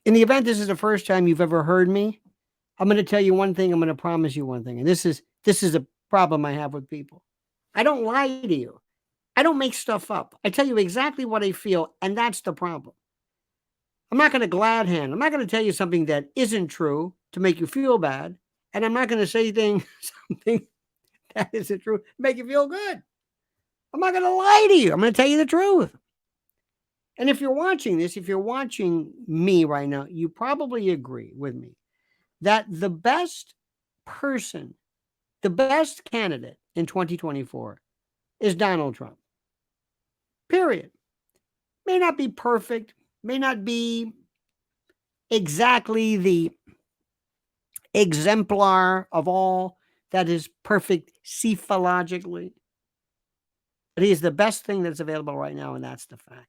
In the event this is the first time you've ever heard me, I'm going to tell you one thing. I'm going to promise you one thing. And this is a problem I have with people. I don't lie to you. I don't make stuff up. I tell you exactly what I feel, and that's the problem. I'm not going to glad hand. I'm not going to tell you something that isn't true to make you feel bad, and I'm not going to say something that isn't true to make you feel good. I'm not going to lie to you. I'm going to tell you the truth. And if you're watching this, if you're watching me right now, you probably agree with me that the best person, the best candidate in 2024 is Donald Trump. Period. May not be perfect, may not be exactly the exemplar of all that is perfect psephologically, but he is the best thing that's available right now, and that's the fact.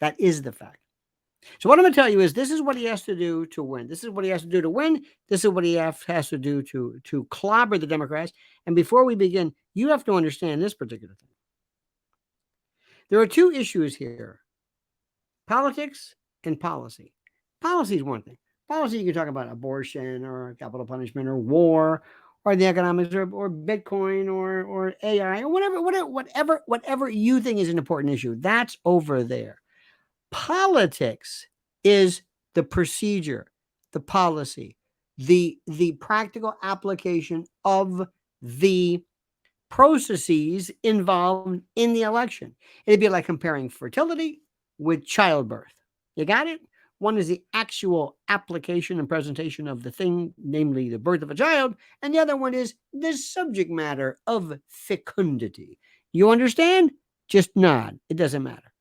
That is the fact. So what I'm going to tell you is this is what he has to do to win. This is what he has to do to win. This is what he has to do to clobber the Democrats. And before we begin, you have to understand this particular thing. There are two issues here: politics and policy. Policy is one thing. Policy, you can talk about abortion or capital punishment or war or the economics or Bitcoin or AI or whatever you think is an important issue. That's over there. Politics is the procedure, the policy, the practical application of the processes involved in the election. It'd be like comparing fertility with childbirth. You got it? One is the actual application and presentation of the thing, namely the birth of a child, and the other one is the subject matter of fecundity. You understand? Just nod. It doesn't matter.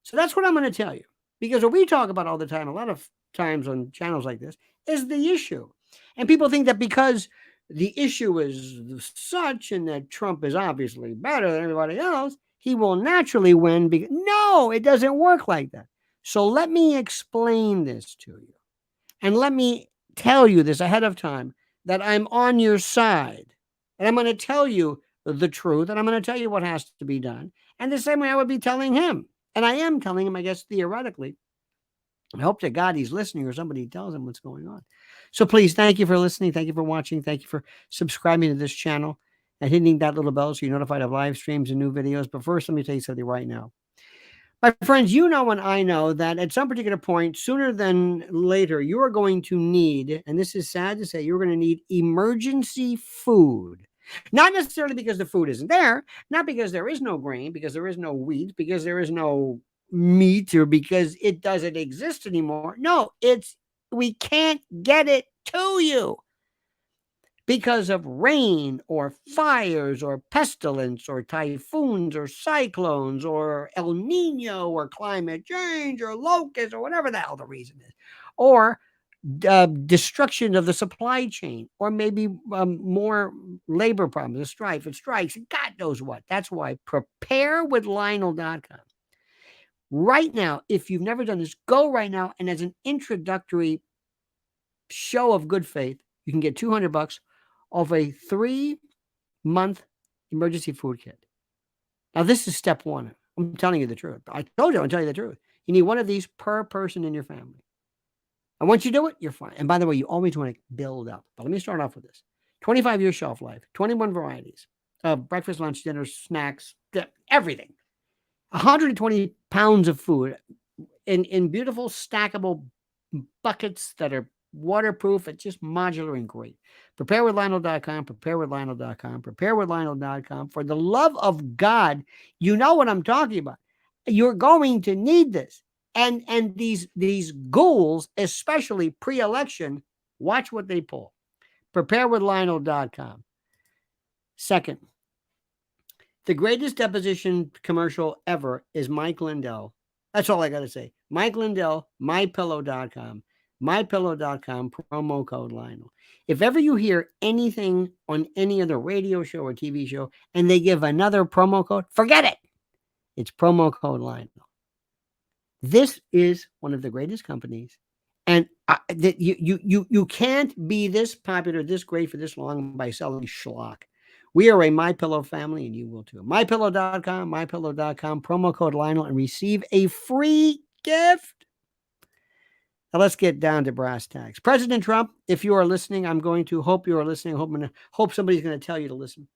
So that's what I'm going to tell you. Because what we talk about all the time, a lot of times on channels like this, is the issue. And people think that because the issue is such and that Trump is obviously better than everybody else, he will naturally win. No, it doesn't work like that. So let me explain this to you. And let me tell you this ahead of time, that I'm on your side. And I'm going to tell you the truth, and I'm going to tell you what has to be done. And the same way I would be telling him. And I am telling him, I guess, theoretically. I hope to God he's listening or somebody tells him what's going on. So please, thank you for listening. Thank you for watching. Thank you for subscribing to this channel and hitting that little bell so you're notified of live streams and new videos. But first, let me tell you something right now. My friends, you know and I know that at some particular point, sooner than later, you are going to need, and this is sad to say, you're going to need emergency food. Not necessarily because the food isn't there, not because there is no grain, because there is no wheat, because there is no meat, or because it doesn't exist anymore. No, we can't get it to you because of rain or fires or pestilence or typhoons or cyclones or El Nino or climate change or locusts or whatever the hell the reason is, or destruction of the supply chain, or maybe more labor problems, a strife, it strikes, God knows what. That's why preparewithlionel.com. Right now, if you've never done this, go right now, and as an introductory show of good faith, you can get $200 off a 3-month emergency food kit. Now, this is step one. I'm telling you the truth. I told you, I'll tell you the truth. You need one of these per person in your family. And once you do it, you're fine. And by the way, you always want to build up. But let me start off with this. 25-year shelf life, 21 varieties, breakfast, lunch, dinner, snacks, everything. 120 pounds of food in beautiful stackable buckets that are waterproof. It's just modular and great. Preparewithlionel.com, preparewithlionel.com, preparewithlionel.com. For the love of God, you know what I'm talking about. You're going to need this. And these ghouls, especially pre-election, watch what they pull. Preparewithlionel.com. Second, the greatest deposition commercial ever is Mike Lindell. That's all I got to say. Mike Lindell, mypillow.com. mypillow.com, promo code Lionel. If ever you hear anything on any other radio show or TV show and they give another promo code, forget it. It's promo code Lionel. This is one of the greatest companies, and you can't be this popular, this great for this long by selling schlock. We are a MyPillow family, and you will too. MyPillow.com, MyPillow.com, promo code Lionel, and receive a free gift. Now let's get down to brass tacks. President Trump, if you are listening, I'm going to hope you are listening. Hope somebody's going to tell you to listen.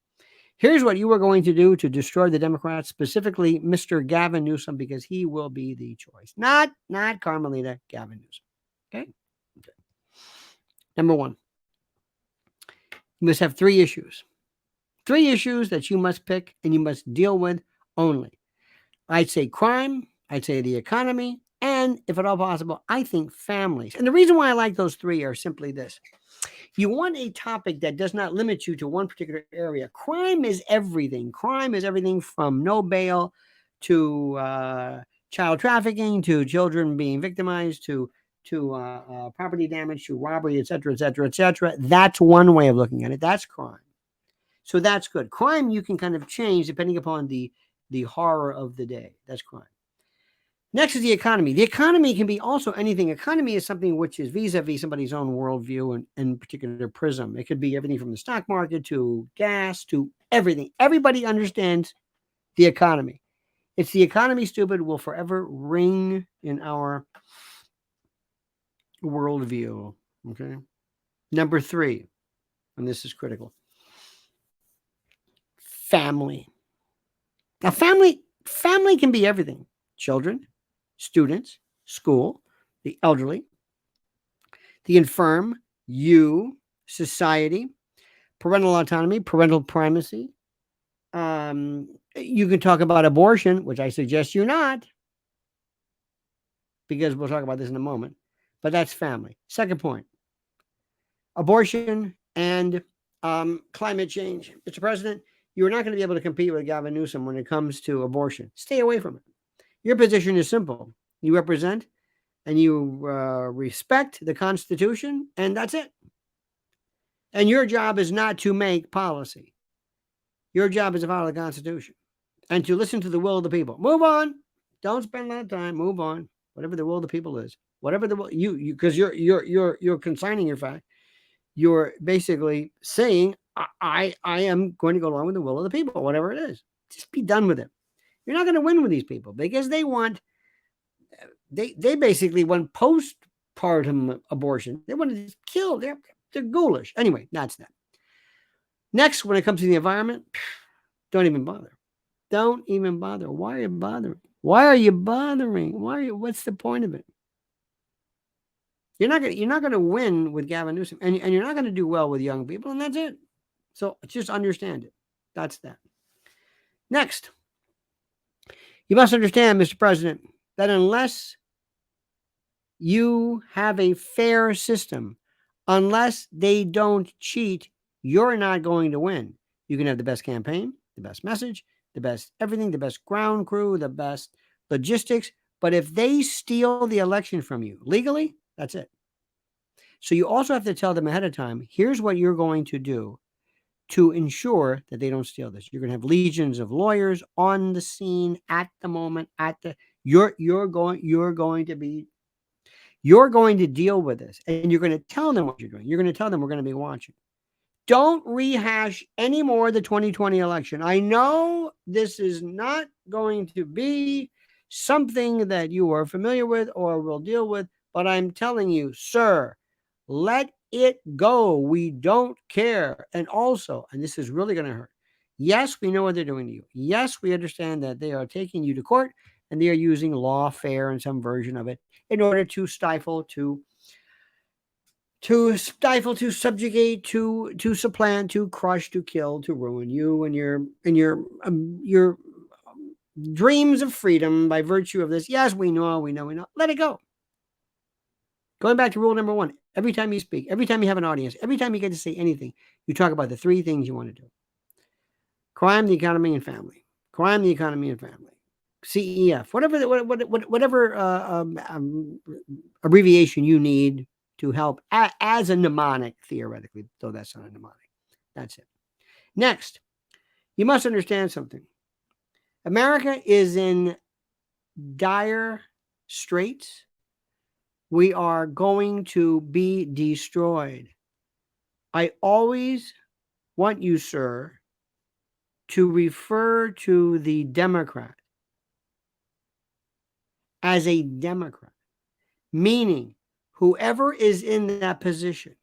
Here's what you are going to do to destroy the Democrats, specifically Mr. Gavin Newsom, because he will be the choice. Not Carmelita, Gavin Newsom. Okay? Number one, you must have 3 issues. 3 issues that you must pick and you must deal with only. I'd say crime, I'd say the economy, and if at all possible, I think families. And the reason why I like those 3 are simply this. You want a topic that does not limit you to one particular area. Crime is everything. Crime is everything from no bail to child trafficking, to children being victimized, to property damage, to robbery, et cetera, et cetera, et cetera. That's one way of looking at it. That's crime. So that's good. Crime you can kind of change depending upon the horror of the day. That's crime. Next is the economy. The economy can be also anything. Economy is something which is vis-a-vis somebody's own worldview and particular prism. It could be everything from the stock market to gas to everything. Everybody understands the economy. It's the economy, stupid, will forever ring in our worldview. Okay. Number 3, and this is critical. Family. Now, family can be everything. Children, students, school, the elderly, the infirm, you, society, parental autonomy, parental primacy. You can talk about abortion, which I suggest you not, because we'll talk about this in a moment, but that's family. Second point, abortion and climate change. Mr. President, you're not going to be able to compete with Gavin Newsom when it comes to abortion. Stay away from it. Your position is simple. You represent and you respect the Constitution, and that's it. And your job is not to make policy. Your job is to follow the Constitution and to listen to the will of the people. Move on. Don't spend a lot of time. Move on. Whatever the will of the people is. Whatever the will because you're consigning your fact. You're basically saying I am going to go along with the will of the people, whatever it is. Just be done with it. You're not going to win with these people because they basically want postpartum abortion. They want to just kill. They're ghoulish. Anyway, that's that. Next, when it comes to the environment, don't even bother. Don't even bother. Why are you bothering? Why are you bothering? What's the point of it? You're not going to win with Gavin Newsom, and you're not going to do well with young people, and that's it. So just understand it. That's that. Next, you must understand, Mr. President, that unless you have a fair system, unless they don't cheat, you're not going to win. You can have the best campaign, the best message, the best everything, the best ground crew, the best logistics. But if they steal the election from you legally, that's it. So you also have to tell them ahead of time, here's what you're going to do to ensure that they don't steal this. You're going to have legions of lawyers on the scene at the moment. You're going to deal with this, and you're going to tell them what you're doing. You're going to tell them we're going to be watching. Don't rehash any more the 2020 election. I know this is not going to be something that you are familiar with or will deal with, but I'm telling you, sir, let it go. We don't care. And also, and this is really going to hurt. Yes, we know what they're doing to you. Yes, we understand that they are taking you to court and they are using lawfare and some version of it in order to stifle, to subjugate, to supplant, to crush, to kill, to ruin you and your dreams of freedom by virtue of this. Yes, we know. Let it go. Going back to rule number 1, every time you speak, every time you have an audience, every time you get to say anything, you talk about the 3 things you want to do. Crime, the economy, and family. Crime, the economy, and family. CEF, whatever abbreviation you need to help as a mnemonic, theoretically, though that's not a mnemonic. That's it. Next, you must understand something. America is in dire straits. We are going to be destroyed. I always want you, sir, to refer to the Democrat as a Democrat, meaning Whoever is in that position,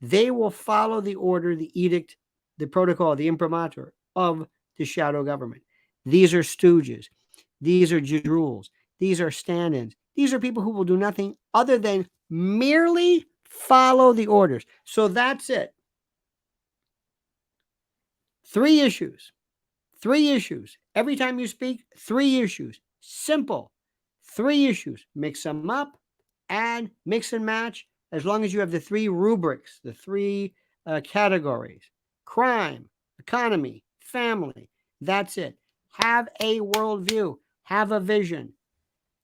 they will follow the order, the edict, the protocol, the imprimatur of the shadow government. These are stooges. These are just rules. These are stand-ins. These are people who will do nothing other than merely follow the orders. So that's it. 3 issues. 3 issues. Every time you speak, 3 issues. Simple. 3 issues. Mix them up, add, mix and match. As long as you have the 3 rubrics, the 3 categories: crime, economy, family. That's it. Have a worldview. Have a vision.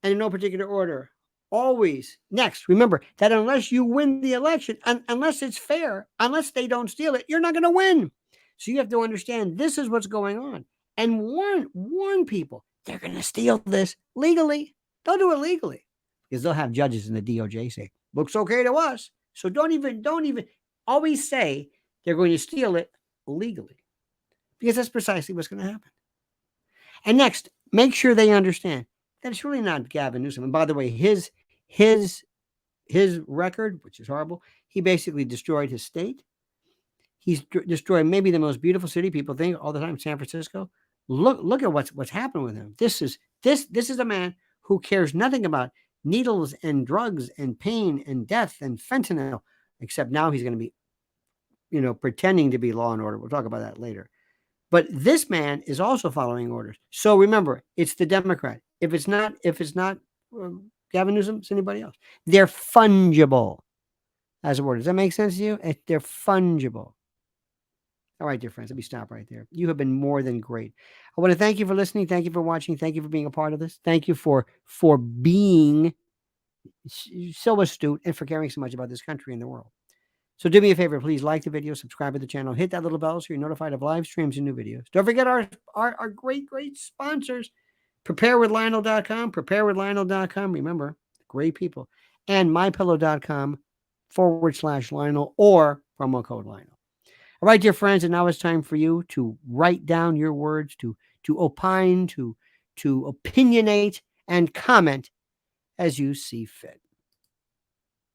And in no particular order. Always. Next, remember that unless you win the election, unless it's fair, unless they don't steal it, you're not going to win. So you have to understand this is what's going on. And warn people, they're going to steal this legally. They'll do it legally because they'll have judges in the DOJ say, looks okay to us. So don't even always say they're going to steal it legally, because that's precisely what's going to happen. And next, make sure they understand that it's really not Gavin Newsom. And by the way, his record, which is horrible, he basically destroyed his state. He's destroyed maybe the most beautiful city. People think all the time, San Francisco. Look at what's happened with him. This is a man who cares nothing about needles and drugs and pain and death and fentanyl, except now he's going to be, pretending to be law and order. We'll talk about that later. But this man is also following orders. So remember, it's the Democrat. If it's not Gavin Newsom, it's anybody else. They're fungible as a word. Does that make sense to you? They're fungible. All right, dear friends, let me stop right there. You have been more than great. I want to thank you for listening. Thank you for watching. Thank you for being a part of this. Thank you for being so astute and for caring so much about this country and the world. So do me a favor, please like the video, subscribe to the channel, hit that little bell so you're notified of live streams and new videos. Don't forget our great sponsors, preparewithlionel.com, preparewithlionel.com. Remember, great people. And mypillow.com/Lionel or promo code Lionel. All right, dear friends, and now it's time for you to write down your words, to opine, to opinionate, and comment as you see fit.